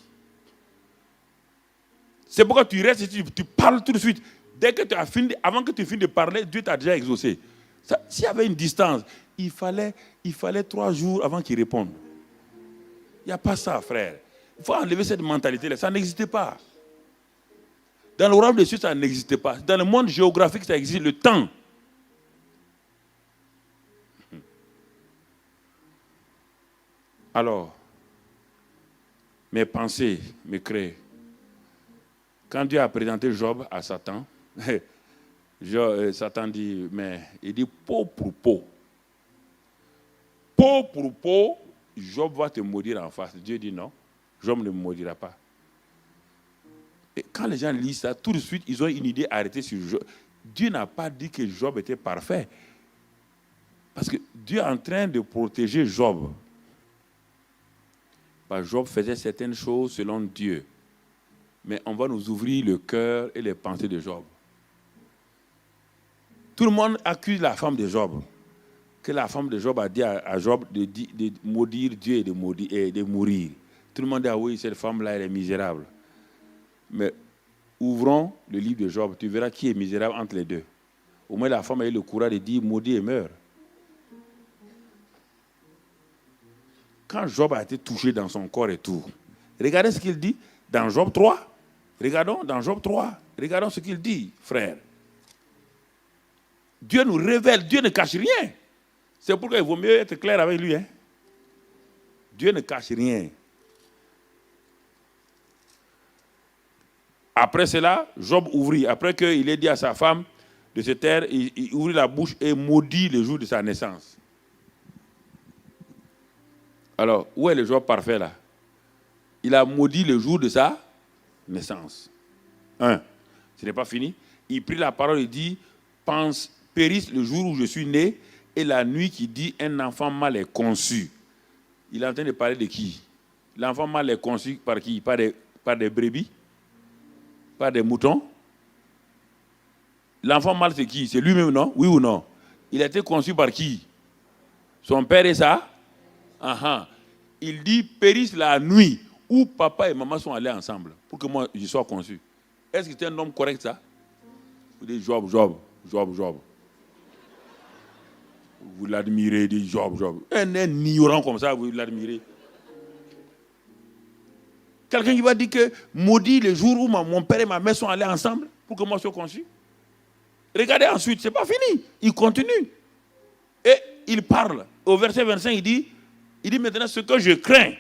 C'est pourquoi tu restes ici, tu parles tout de suite. Dès que tu as fini, avant que tu finisses de parler, Dieu t'a déjà exaucé. S'il y avait une distance, il fallait 3 jours avant qu'il réponde. Il n'y a pas ça, frère. Il faut enlever cette mentalité-là. Ça n'existait pas. Dans le royaume des cieux, ça n'existait pas. Dans le monde géographique, ça existe, le temps. Alors, mes pensées me créent. Quand Dieu a présenté Job à Satan, Satan dit, mais il dit peau pour peau. Peau pour peau, Job va te maudire en face. Dieu dit non, Job ne me maudira pas. Et quand les gens lisent ça, tout de suite, ils ont une idée arrêtée sur Job. Dieu n'a pas dit que Job était parfait. Parce que Dieu est en train de protéger Job. Parce que Job faisait certaines choses selon Dieu. Mais on va nous ouvrir le cœur et les pensées de Job. Tout le monde accuse la femme de Job. que la femme de Job a dit à Job de maudire Dieu et de mourir. Tout le monde dit, ah oui, cette femme-là, elle est misérable. Mais ouvrons le livre de Job, tu verras qui est misérable entre les deux. Au moins, la femme a eu le courage de dire, maudit et meurt. Quand Job a été touché dans son corps et tout, regardez ce qu'il dit dans Job 3. Regardons dans Job 3. Regardons ce qu'il dit, frère. Dieu nous révèle, Dieu ne cache rien. C'est pourquoi il vaut mieux être clair avec lui. Hein? Dieu ne cache rien. Après cela, Job ouvrit. Après qu'il ait dit à sa femme de se taire, il ouvrit la bouche et maudit le jour de sa naissance. Alors, où est le Job parfait là? Il a maudit le jour de sa naissance. Ce n'est pas fini. Il prit la parole et dit, périsse le jour où je suis né et la nuit qui dit un enfant mal est conçu. Il est en train de parler de qui? L'enfant mal est conçu par qui? Par des brebis? Par des moutons? L'enfant mal c'est qui? C'est lui-même, non? Oui ou non? Il a été conçu par qui? Son père et ça? Il dit périsse la nuit où papa et maman sont allés ensemble pour que moi je sois conçu. Est-ce que c'est un homme correct ça? Vous dites Job. Vous l'admirez, dit Job. Un ignorant comme ça, vous l'admirez. Quelqu'un qui va dire que maudit le jour où mon père et ma mère sont allés ensemble pour que moi je sois conçu. Regardez ensuite, c'est pas fini. Il continue. Et il parle. Au verset 25, il dit maintenant ce que je crains,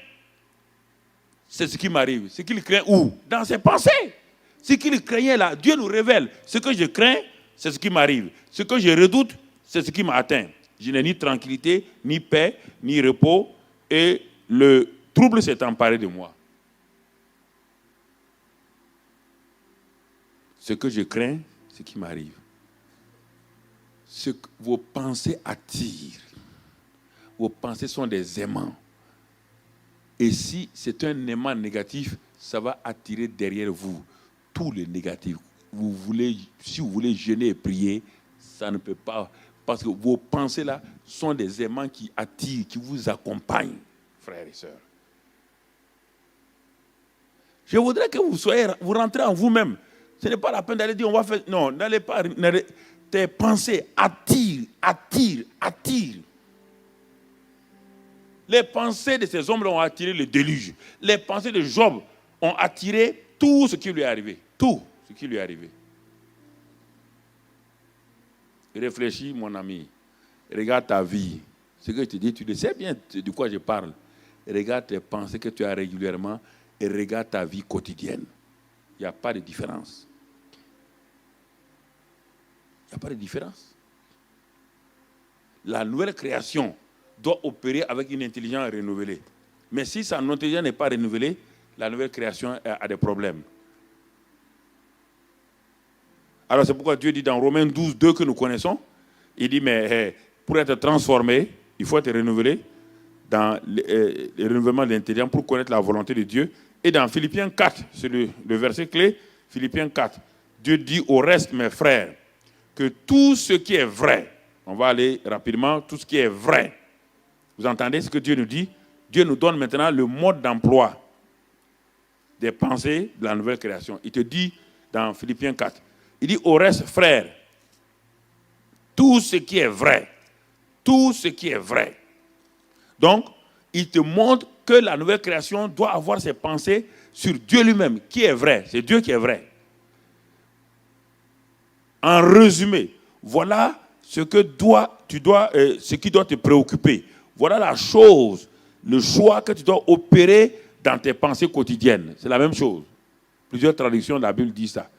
c'est ce qui m'arrive. Ce qu'il craint où? Dans ses pensées. Ce qu'il craignait là, Dieu nous révèle. Ce que je crains, c'est ce qui m'arrive. Ce que je redoute, c'est ce qui m'atteint. Je n'ai ni tranquillité, ni paix, ni repos, et le trouble s'est emparé de moi. Ce que je crains, c'est ce qui m'arrive. Ce que vos pensées attirent. Vos pensées sont des aimants. Et si c'est un aimant négatif, ça va attirer derrière vous tous les négatifs. Si vous voulez jeûner et prier, ça ne peut pas. Parce que vos pensées là sont des aimants qui attirent, qui vous accompagnent, frères et sœurs. Je voudrais que vous rentrez en vous-même. Ce n'est pas la peine d'aller dire on va faire. Non, n'allez pas. Tes pensées attirent. Les pensées de ces hommes ont attiré le déluge. Les pensées de Job ont attiré tout ce qui lui est arrivé. Tout ce qui lui est arrivé. Réfléchis, mon ami. Regarde ta vie. Ce que je te dis, tu le sais bien de quoi je parle. Regarde tes pensées que tu as régulièrement et regarde ta vie quotidienne. Il n'y a pas de différence. Il n'y a pas de différence. La nouvelle création doit opérer avec une intelligence renouvelée. Mais si sa intelligence n'est pas renouvelée, la nouvelle création a des problèmes. Alors c'est pourquoi Dieu dit dans Romains 12, 2 que nous connaissons, il dit, mais pour être transformé, il faut être renouvelé dans le renouvellement de l'intelligence pour connaître la volonté de Dieu. Et dans Philippiens 4, c'est le verset clé, Philippiens 4, Dieu dit au reste, mes frères, que tout ce qui est vrai, on va aller rapidement, tout ce qui est vrai. Vous entendez ce que Dieu nous dit? Dieu nous donne maintenant le mode d'emploi des pensées de la nouvelle création. Il te dit dans Philippiens 4, il dit au reste, frères, tout ce qui est vrai, tout ce qui est vrai. Donc, il te montre que la nouvelle création doit avoir ses pensées sur Dieu lui-même, qui est vrai. C'est Dieu qui est vrai. En résumé, voilà ce qui doit te préoccuper. Voilà la chose, le choix que tu dois opérer dans tes pensées quotidiennes. C'est la même chose. Plusieurs traductions de la Bible disent ça.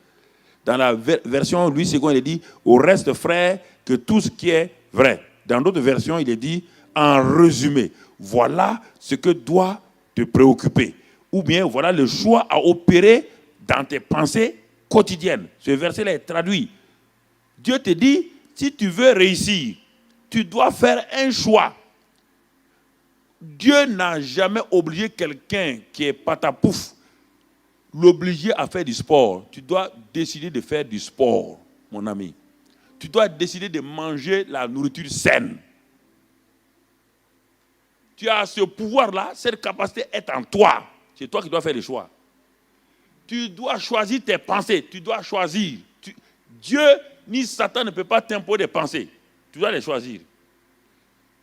Dans la version Louis II, il est dit au reste, frère, que tout ce qui est vrai. Dans d'autres versions, il est dit en résumé. Voilà ce que doit te préoccuper. Ou bien, voilà le choix à opérer dans tes pensées quotidiennes. Ce verset-là est traduit. Dieu te dit, si tu veux réussir, tu dois faire un choix. Dieu n'a jamais obligé quelqu'un qui est patapouf, l'obliger à faire du sport. Tu dois décider de faire du sport, mon ami. Tu dois décider de manger la nourriture saine. Tu as ce pouvoir-là, cette capacité est en toi. C'est toi qui dois faire les choix. Tu dois choisir tes pensées. Tu dois choisir. Dieu ni Satan ne peut pas t'imposer des pensées. Tu dois les choisir.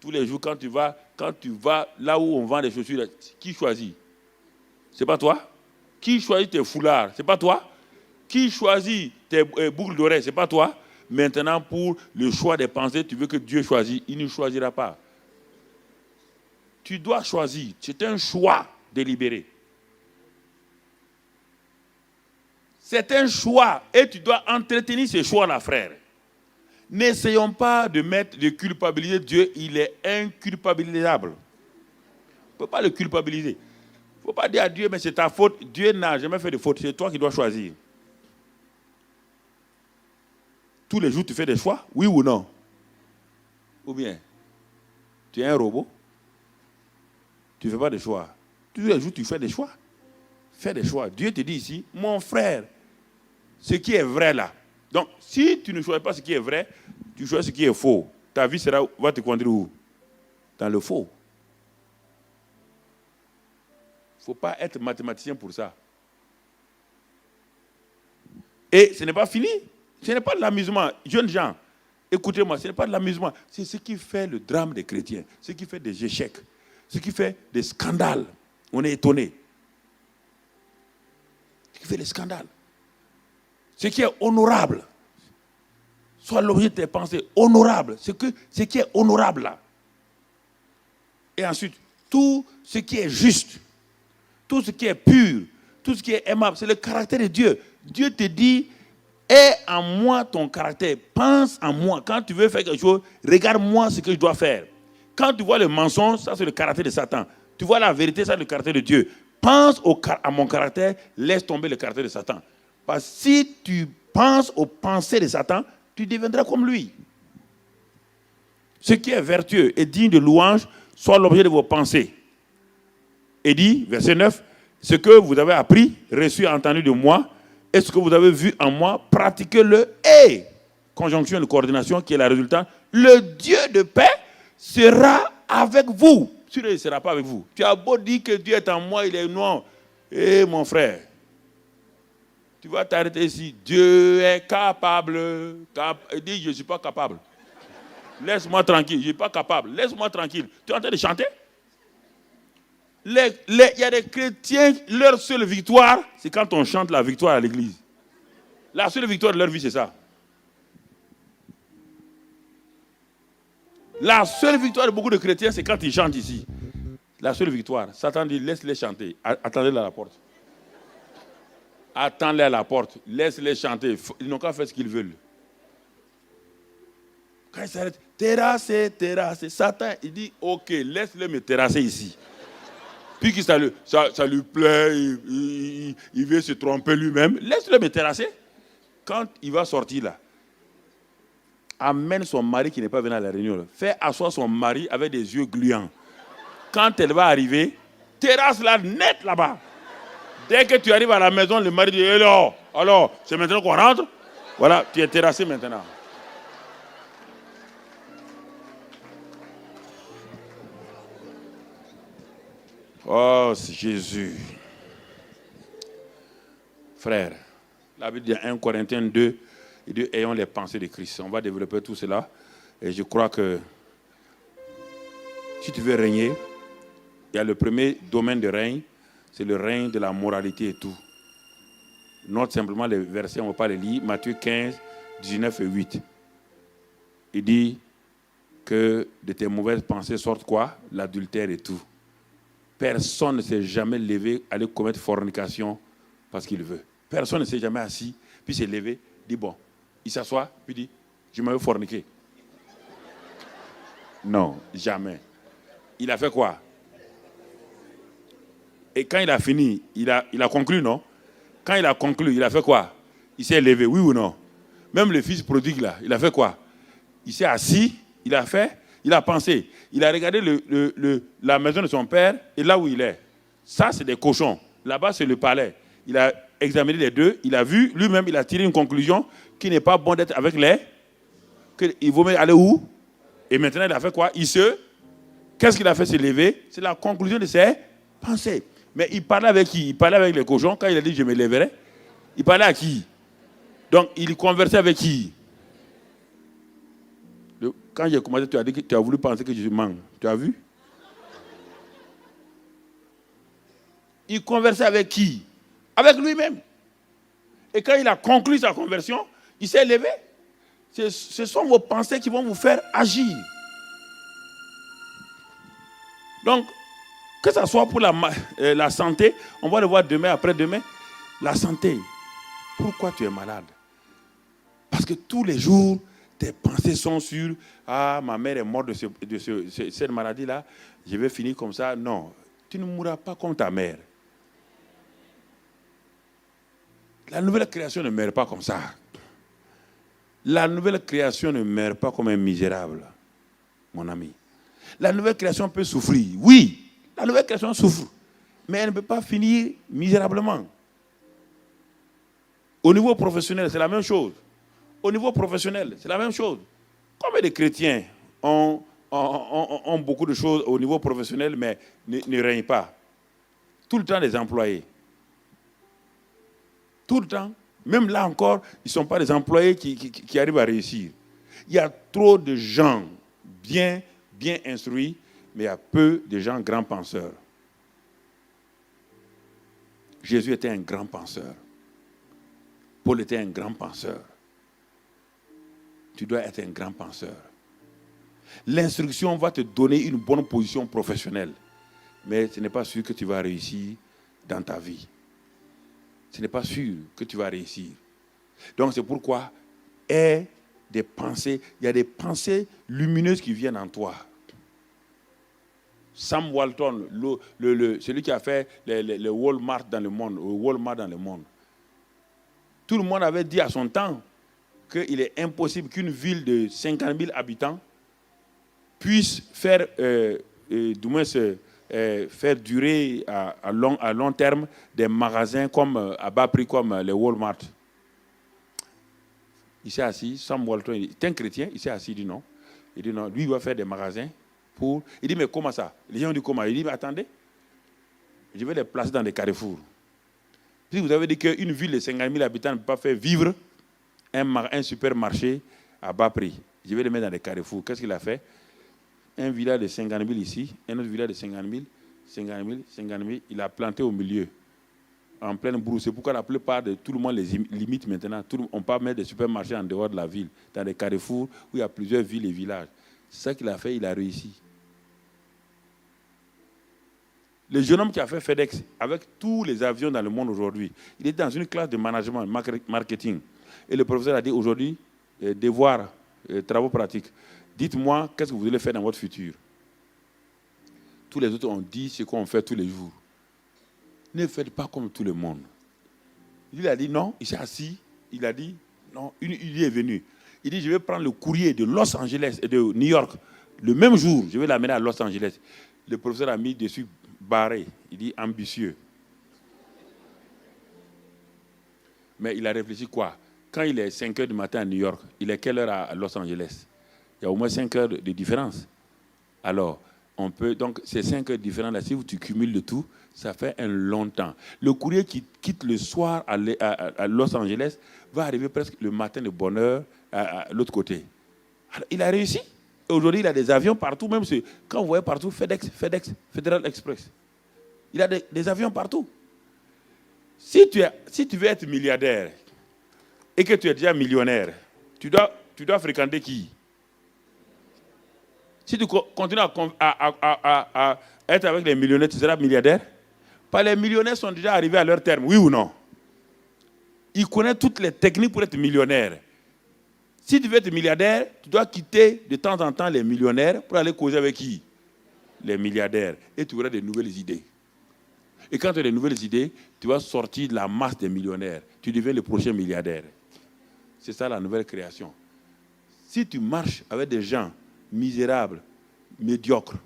Tous les jours, quand tu vas là où on vend des chaussures, qui choisit? C'est pas toi? Qui choisit tes foulards? C'est pas toi? Qui choisit tes boucles d'oreilles? C'est pas toi? Maintenant, pour le choix des pensées, tu veux que Dieu choisisse. Il ne choisira pas. Tu dois choisir. C'est un choix délibéré. C'est un choix et tu dois entretenir ce choix-là, frère. N'essayons pas de culpabiliser Dieu, il est inculpabilisable. On ne peut pas le culpabiliser. Il ne faut pas dire à Dieu, mais c'est ta faute. Dieu n'a jamais fait de faute, c'est toi qui dois choisir. Tous les jours, tu fais des choix, oui ou non? Ou bien, tu es un robot, tu ne fais pas de choix. Tous les jours, tu fais des choix. Fais des choix. Dieu te dit ici, mon frère, ce qui est vrai là. Donc, si tu ne choisis pas ce qui est vrai, tu choisis ce qui est faux. Ta vie va te conduire où? Dans le faux. Il ne faut pas être mathématicien pour ça. Et ce n'est pas fini. Ce n'est pas de l'amusement. Jeunes gens, écoutez-moi, ce n'est pas de l'amusement. C'est ce qui fait le drame des chrétiens. Ce qui fait des échecs. Ce qui fait des scandales. On est étonné. Ce qui fait des scandales. Ce qui est honorable. Soit l'objet de tes pensées. Honorable. Ce qui est honorable là. Et ensuite, tout ce qui est juste. Tout ce qui est pur. Tout ce qui est aimable. C'est le caractère de Dieu. Dieu te dit, aie en moi ton caractère. Pense en moi. Quand tu veux faire quelque chose, regarde-moi ce que je dois faire. Quand tu vois le mensonge, ça c'est le caractère de Satan. Tu vois la vérité, ça c'est le caractère de Dieu. Pense à mon caractère, laisse tomber le caractère de Satan. Parce que si tu penses aux pensées de Satan, tu deviendras comme lui. Ce qui est vertueux et digne de louange soit l'objet de vos pensées. Et dit, verset 9, ce que vous avez appris, reçu et entendu de moi, et ce que vous avez vu en moi, pratiquez-le. Et, conjonction de coordination qui est la résultante, le Dieu de paix sera avec vous. Il ne sera pas avec vous. Tu as beau dire que Dieu est en moi, il est non. Eh mon frère, tu vas t'arrêter ici. Dieu est capable. Il dit, je ne suis pas capable. Laisse-moi tranquille, je ne suis pas capable. Laisse-moi tranquille. Tu es en train de chanter? Il y a des chrétiens, leur seule victoire, c'est quand on chante la victoire à l'église. La seule victoire de leur vie, c'est ça. La seule victoire de beaucoup de chrétiens, c'est quand ils chantent ici. La seule victoire. Satan dit, laisse-les chanter. Attendez-les à la porte. Attends-les à la porte. Laisse-les chanter. Ils n'ont qu'à faire ce qu'ils veulent. Quand ils s'arrêtent, terrasser, terrasser. Satan, il dit, ok, laisse-les me terrasser ici. Puis que ça lui plaît, il veut se tromper lui-même. Laisse-le me terrasser. Quand il va sortir là, amène son mari qui n'est pas venu à la réunion. Fais asseoir son mari avec des yeux gluants. Quand elle va arriver, terrasse-la net là-bas. Dès que tu arrives à la maison, le mari dit, alors, c'est maintenant qu'on rentre? Voilà, tu es terrassé maintenant. Oh, c'est Jésus. Frère, la Bible dit en 1 Corinthiens 2, il dit, ayons les pensées de Christ. On va développer tout cela. Et je crois que si tu veux régner, il y a le premier domaine de règne, c'est le règne de la moralité et tout. Note simplement les versets, on ne va pas les lire. Matthieu 15, 19 et 8. Il dit que de tes mauvaises pensées sortent quoi? L'adultère et tout. Personne ne s'est jamais levé à aller commettre fornication parce qu'il veut. Personne ne s'est jamais assis, puis s'est levé, dit bon, il s'assoit, puis dit, je m'avais forniqué. Non, jamais. Il a fait quoi? Et quand il a fini, il a conclu, non? Quand il a conclu, il a fait quoi? Il s'est levé, oui ou non? Même le fils prodigue là, il a fait quoi? Il s'est assis, il a pensé. Il a regardé la maison de son père et là où il est. Ça, c'est des cochons. Là-bas, c'est le palais. Il a examiné les deux. Il a vu, lui-même, il a tiré une conclusion qu'il n'est pas bon d'être avec il vaut mieux aller où? Et maintenant, il a fait quoi? Il se Qu'est-ce qu'il a fait se lever? C'est la conclusion de ses pensées. Mais il parlait avec qui? Il parlait avec les cochons. Quand il a dit je me lèverai, il parlait à qui? Donc il conversait avec qui? Quand j'ai commencé, tu as dit que tu as voulu penser que je mens. Tu as vu? Il conversait avec qui? Avec lui-même. Et quand il a conclu sa conversion, il s'est levé. Ce sont vos pensées qui vont vous faire agir. Donc, que ce soit pour la santé, on va le voir demain, après-demain, la santé. Pourquoi tu es malade? Parce que tous les jours, tes pensées sont sur « Ah, ma mère est morte de cette maladie-là, je vais finir comme ça. » Non, tu ne mourras pas comme ta mère. La nouvelle création ne meurt pas comme ça. La nouvelle création ne meurt pas comme un misérable, mon ami. La nouvelle création peut souffrir. Oui, la nouvelle création souffre. Mais elle ne peut pas finir misérablement. Au niveau professionnel, c'est la même chose. Au niveau professionnel, c'est la même chose. Combien de chrétiens ont beaucoup de choses au niveau professionnel, mais ne règnent pas? Tout le temps des employés. Tout le temps. Même là encore, ils ne sont pas des employés qui arrivent à réussir. Il y a trop de gens bien instruits, mais il y a peu de gens grands penseurs. Jésus était un grand penseur. Paul était un grand penseur. Tu dois être un grand penseur. L'instruction va te donner une bonne position professionnelle, mais ce n'est pas sûr que tu vas réussir dans ta vie. Ce n'est pas sûr que tu vas réussir. Donc c'est pourquoi aie des pensées. Il y a des pensées lumineuses qui viennent en toi. Sam Walton, celui qui a fait le Walmart dans le monde, tout le monde avait dit à son temps qu'il est impossible qu'une ville de 50 000 habitants puisse faire, faire durer à long terme des magasins à bas prix comme les Walmart. Il s'est assis, Sam Walton, il est un chrétien, il s'est assis, il dit non. Il dit non, lui il va faire des magasins pour... Il dit mais comment ça? Les gens ont dit comment? Il dit mais attendez, je vais les placer dans des carrefours. Si vous avez dit qu'une ville de 50 000 habitants ne peut pas faire vivre un supermarché à bas prix, je vais les mettre dans des carrefours. Qu'est-ce qu'il a fait? Un village de 50 000 ici, un autre village de 50 000, 50 000, 50 000, il a planté au milieu, en pleine brousse. C'est pourquoi la plupart de tout le monde les limite maintenant. On peut mettre des supermarchés en dehors de la ville, dans des carrefours où il y a plusieurs villes et villages. C'est ça qu'il a fait, il a réussi. Le jeune homme qui a fait FedEx, avec tous les avions dans le monde aujourd'hui, il est dans une classe de management, marketing. Et le professeur a dit aujourd'hui, devoir, travaux pratiques. Dites-moi, qu'est-ce que vous allez faire dans votre futur? Tous les autres ont dit ce qu'on fait tous les jours. Ne faites pas comme tout le monde. Il a dit non, il s'est assis, il a dit non, une idée est venue. Il dit je vais prendre le courrier de Los Angeles et de New York le même jour, je vais l'amener à Los Angeles. Le professeur a mis dessus barré, il dit ambitieux. Mais il a réfléchi quoi? Quand il est 5 heures du matin à New York, il est quelle heure à Los Angeles? Il y a au moins 5 heures de différence. Alors, on peut, donc ces 5 heures différentes, là, si tu cumules le tout, ça fait un long temps. Le courrier qui quitte le soir à Los Angeles va arriver presque le matin de bonne heure à l'autre côté. Alors, il a réussi. Aujourd'hui, il a des avions partout, même quand vous voyez partout, FedEx, Federal Express. Il a des avions partout. Si tu veux être milliardaire et que tu es déjà millionnaire, tu dois fréquenter qui? Si tu continues à être avec les millionnaires, tu seras milliardaire. Pas les millionnaires sont déjà arrivés à leur terme, oui ou non? Ils connaissent toutes les techniques pour être millionnaire. Si tu veux être milliardaire, tu dois quitter de temps en temps les millionnaires pour aller causer avec qui? Les milliardaires. Et tu auras de nouvelles idées. Et quand tu as de nouvelles idées, tu vas sortir de la masse des millionnaires. Tu deviens le prochain milliardaire. C'est ça la nouvelle création. Si tu marches avec des gens misérables, médiocres,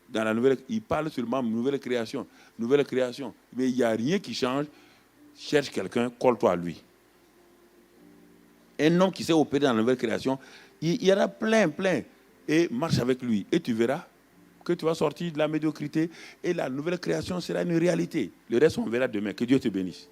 dans la nouvelle, ils parlent seulement de nouvelle création. Mais il n'y a rien qui change. Cherche quelqu'un, colle-toi à lui. Un homme qui s'est opéré dans la nouvelle création, il y en a plein. Et marche avec lui. Et tu verras, que tu vas sortir de la médiocrité et la nouvelle création sera une réalité. Le reste, on verra demain. Que Dieu te bénisse.